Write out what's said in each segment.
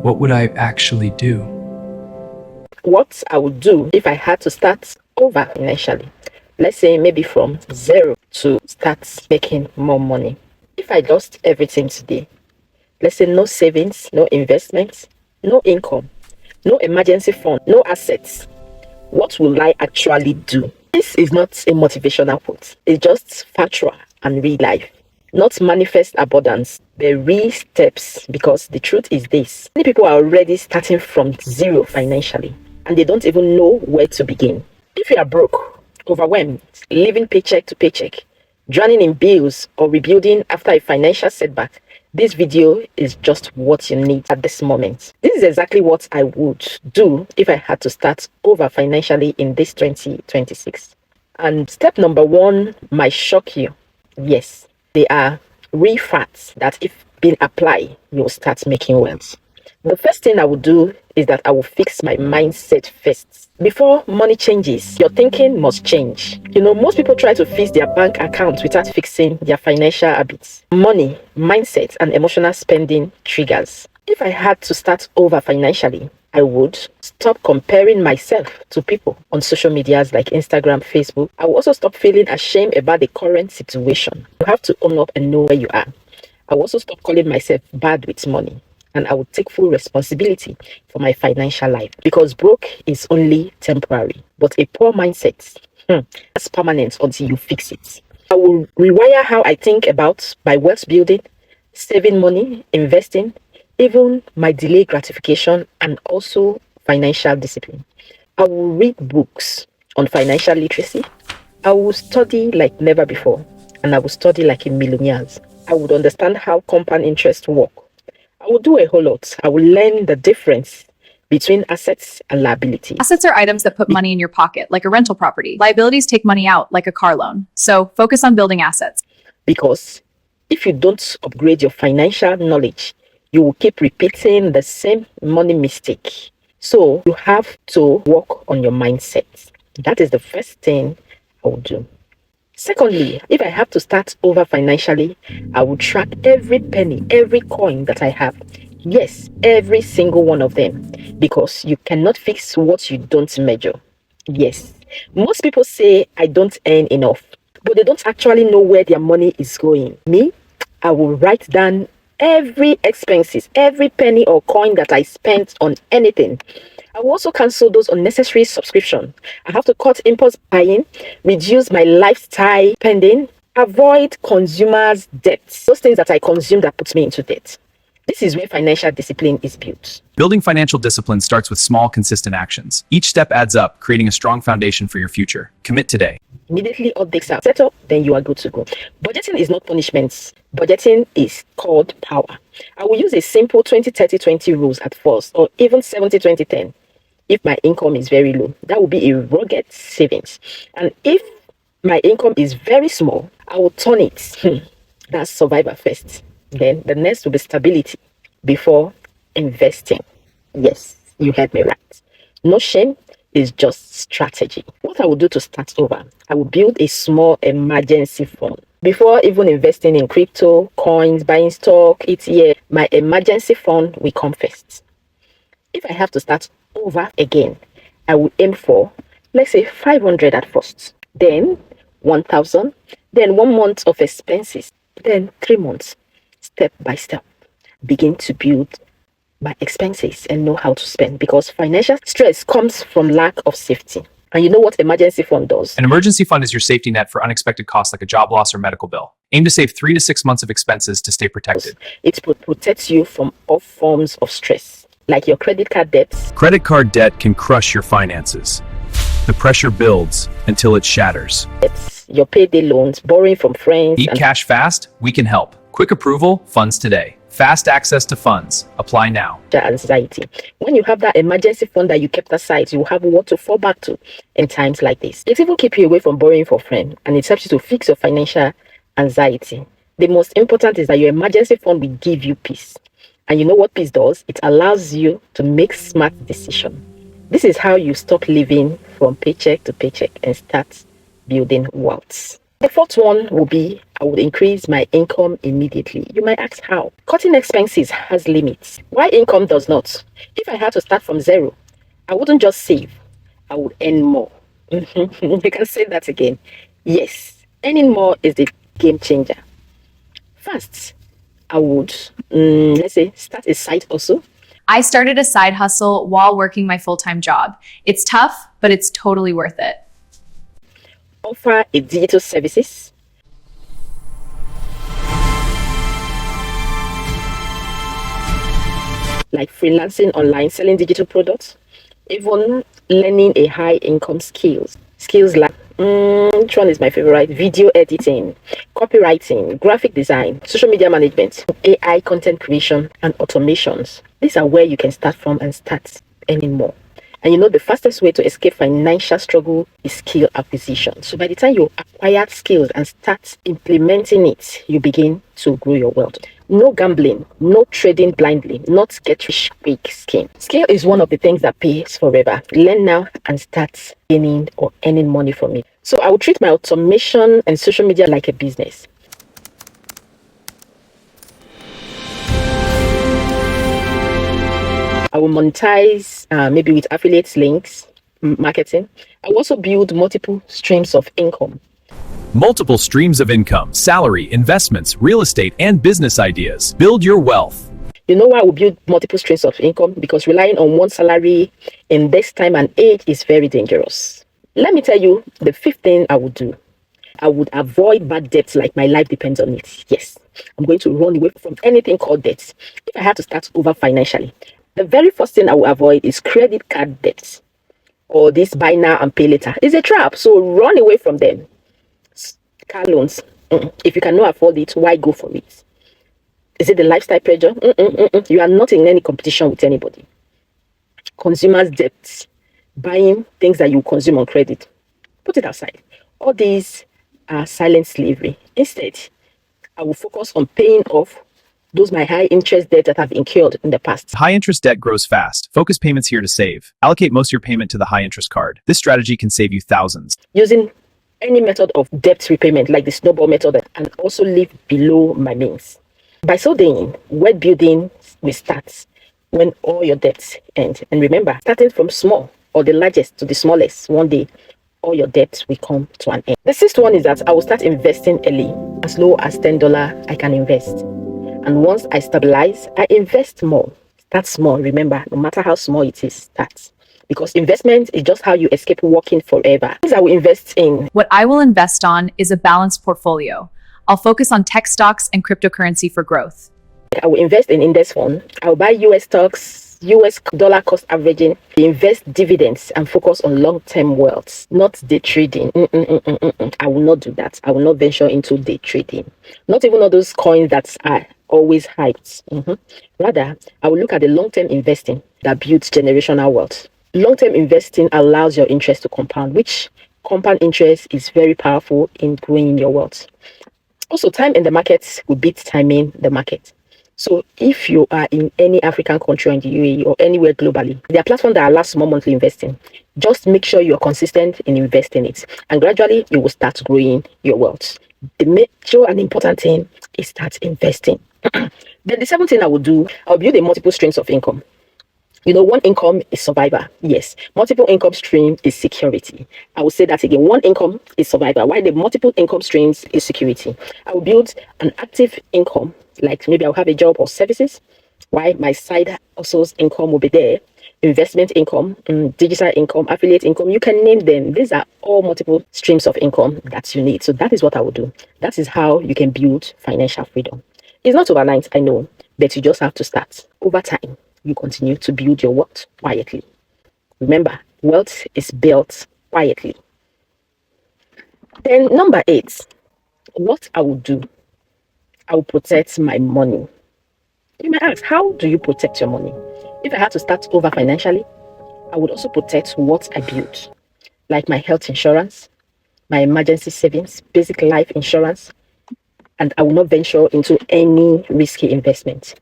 what would I actually do? What I would do if I had to start over financially. Let's say maybe from zero to start making more money. If I lost everything today, let's say no savings, no investments, no income, no emergency fund, no assets, what will I actually do? This is not a motivational quote. It's just factual and real life. Not manifest abundance, but real steps, because the truth is this. Many people are already starting from zero financially and they don't even know where to begin. If you are broke, overwhelmed, living paycheck to paycheck, drowning in bills, or rebuilding after a financial setback, this video is just what you need at this moment. This is exactly what I would do if I had to start over financially in this 2026. And step number one might shock you. Yes, they are real facts that if being applied, you'll start making wealth. The first thing I would do is that I will fix my mindset first. Before money changes, your thinking must change. Most people try to fix their bank account without fixing their financial habits. Money, mindset, and emotional spending triggers. If I had to start over financially, I would stop comparing myself to people on social medias like Instagram, Facebook. I will also stop feeling ashamed about the current situation. You have to own up and know where you are. I will also stop calling myself bad with money. And I will take full responsibility for my financial life, because broke is only temporary, but a poor mindset is permanent until you fix it. I will rewire how I think about my wealth building, saving money, investing, even my delayed gratification, and also financial discipline. I will read books on financial literacy. I will study like never before, and I will study like a millionaire. I would understand how compound interest work. I will do a whole lot. I will learn the difference between assets and liabilities. Assets are items that put money in your pocket, like a rental property. Liabilities take money out, like a car loan. So focus on building assets. Because if you don't upgrade your financial knowledge, you will keep repeating the same money mistake. So you have to work on your mindset. That is the first thing I will do. Secondly, if I have to start over financially, I will track every penny, every coin that I have. Yes, every single one of them. Because you cannot fix what you don't measure. Yes, most people say I don't earn enough, but they don't actually know where their money is going. Me, I will write down every expenses, every penny or coin that I spent on anything. I will also cancel those unnecessary subscriptions. I have to cut impulse buying, reduce my lifestyle spending, avoid consumers' debt. Those things that I consume that puts me into debt. This is where financial discipline is built. Building financial discipline starts with small, consistent actions. Each step adds up, creating a strong foundation for your future. Commit today. Immediately updates are set up, then you are good to go. Budgeting is not punishments. Budgeting is called power. I will use a simple 20-30-20 rules at first, or even 70-20-10. If my income is very low, that will be a rugged savings. And if my income is very small, I will turn it. That's survivor first. Then the next will be stability before investing. Yes, you heard me right. No shame, is just strategy. What I will do to start over, I will build a small emergency fund. Before even investing in crypto, coins, buying stock, ETF, my emergency fund will come first. If I have to start over again, I will aim for, let's say, 500 at first, then 1,000, then 1 month of expenses, then 3 months. Step by step, begin to build my expenses and know how to spend, because financial stress comes from lack of safety. And you know what emergency fund does? An emergency fund is your safety net for unexpected costs like a job loss or medical bill. Aim to save 3 to 6 months of expenses to stay protected. It protects you from all forms of stress, like your credit card debts. Credit card debt can crush your finances. The pressure builds until it shatters. It's your payday loans, borrowing from friends. Need cash fast? We can help. Quick approval, funds today. Fast access to funds. Apply now. Anxiety. When you have that emergency fund that you kept aside, you will have what to fall back to in times like this. It even keeps you away from borrowing for friends, and it helps you to fix your financial anxiety. The most important is that your emergency fund will give you peace. And you know what peace does? It allows you to make smart decisions. This is how you stop living from paycheck to paycheck and start building wealth. The fourth one will be I would increase my income immediately. You might ask how. Cutting expenses has limits. Why income does not? If I had to start from zero, I wouldn't just save, I would earn more. You can say that again. Yes, earning more is the game changer. First, I would, let's say, start a site also. I started a side hustle while working my full-time job. It's tough, but it's totally worth it. Offer a digital services. Like freelancing online, selling digital products, even learning a high income skills. Skills like, which one is my favorite? Video editing, copywriting, graphic design, social media management, AI content creation, and automations. These are where you can start from and start earning more. And you know, the fastest way to escape financial struggle is skill acquisition. So by the time you acquire skills and start implementing it, you begin to grow your wealth. No gambling, no trading blindly, not get rich quick scheme. Skill is one of the things that pays forever. Learn now and start gaining or earning money from it. So I would treat my automation and social media like a business. I will monetize maybe with affiliate links, marketing. I will also build multiple streams of income. Multiple streams of income, salary, investments, real estate, and business ideas. Build your wealth. You know why I will build multiple streams of income? Because relying on one salary in this time and age is very dangerous. Let me tell you the fifth thing I would do. I would avoid bad debts like my life depends on it. Yes, I'm going to run away from anything called debts. If I had to start over financially, the very first thing I will avoid is credit card debts or this buy now and pay later. It's a trap, so run away from them. Car loans, if you cannot afford it, why go for it? Is it the lifestyle pressure? You are not in any competition with anybody. Consumers' debts, buying things that you consume on credit, put it aside. All these are silent slavery. Instead, I will focus on paying off those my high interest debt that have incurred in the past. High interest debt grows fast. Focus payments here to save. Allocate most of your payment to the high interest card. This strategy can save you thousands. Using any method of debt repayment like the snowball method and also live below my means. By so doing, wealth building will start when all your debts end. And remember, starting from small or the largest to the smallest, one day all your debts will come to an end. The sixth one is that I will start investing early. As low as $10 I can invest. And once I stabilize, I invest more. Start small. Remember, no matter how small it is, start. Because investment is just how you escape working forever. Things I will invest in. What I will invest on is a balanced portfolio. I'll focus on tech stocks and cryptocurrency for growth. I will invest in index fund. I will buy US stocks, US dollar cost averaging, invest dividends and focus on long-term wealth, not day trading. I will not do that. I will not venture into day trading. Not even all those coins that are always hyped. Rather, I will look at the long-term investing that builds generational wealth. Long-term investing allows your interest to compound, which compound interest is very powerful in growing your wealth. Also, time in the market will beat timing the market. So if you are in any African country or in the UAE or anywhere globally, there are platforms that allow small monthly investing. Just make sure you're consistent in investing it, and gradually you will start growing your wealth. The major and important thing is start investing. Then the seventh thing I will do, I'll build a multiple streams of income. You know, one income is survivor. Yes. Multiple income stream is security. I will say that again. One income is survivor, while the multiple income streams is security. I will build an active income, like maybe I'll have a job or services, while my side hustles income will be there. Investment income, digital income, affiliate income, you can name them. These are all multiple streams of income that you need. So that is what I will do. That is how you can build financial freedom. It's not overnight, I know, but you just have to start. Over time, you continue to build your wealth quietly. Remember, wealth is built quietly. Then number 8, what I will do, I will protect my money. You might ask, how do you protect your money? If I had to start over financially, I would also protect what I build, like my health insurance, my emergency savings, basic life insurance, and I will not venture into any risky investment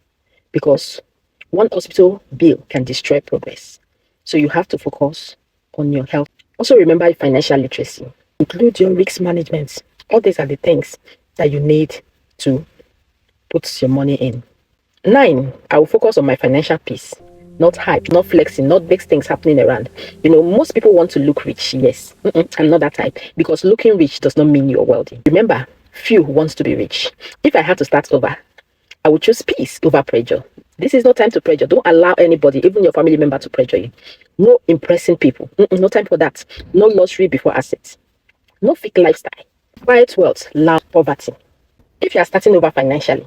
because one hospital bill can destroy progress. So you have to focus on your health. Also remember financial literacy. Include your risk management. All these are the things that you need to put your money in. 9, I will focus on my financial peace. Not hype, not flexing, not big things happening around. Most people want to look rich. Yes, I'm not that type, because looking rich does not mean you're wealthy. Remember, few wants to be rich. If I had to start over, I would choose peace over pressure. This is no time to pressure. Don't allow anybody, even your family member, to pressure you. No impressing people. No time for that. No luxury before assets. No fake lifestyle. Quiet wealth, loud poverty. If you are starting over financially,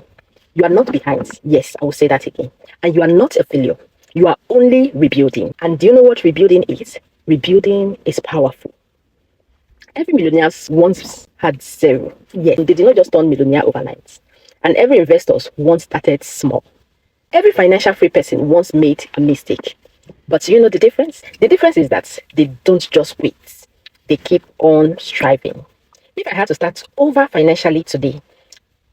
you are not behind. Yes, I will say that again. And you are not a failure. You are only rebuilding. And do you know what rebuilding is? Rebuilding is powerful. Every millionaire once had zero. Yes, they did not just turn millionaire overnight. And every investor once started small. Every financial free person once made a mistake. But you know the difference? The difference is that they don't just quit. They keep on striving. If I had to start over financially today,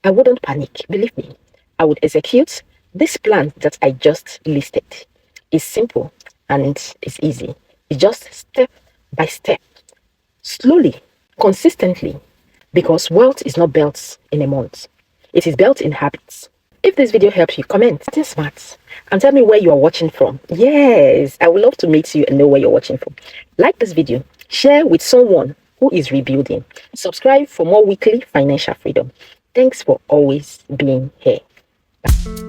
I wouldn't panic. Believe me. I would execute this plan that I just listed. It's simple and it's easy. It's just step by step, slowly, consistently, because wealth is not built in a month. It is built in habits. If this video helps you, comment something smart and tell me where you are watching from. Yes, I would love to meet you and know where you're watching from. Like this video, share with someone who is rebuilding. Subscribe for more weekly financial freedom. Thanks for always being here. Bye.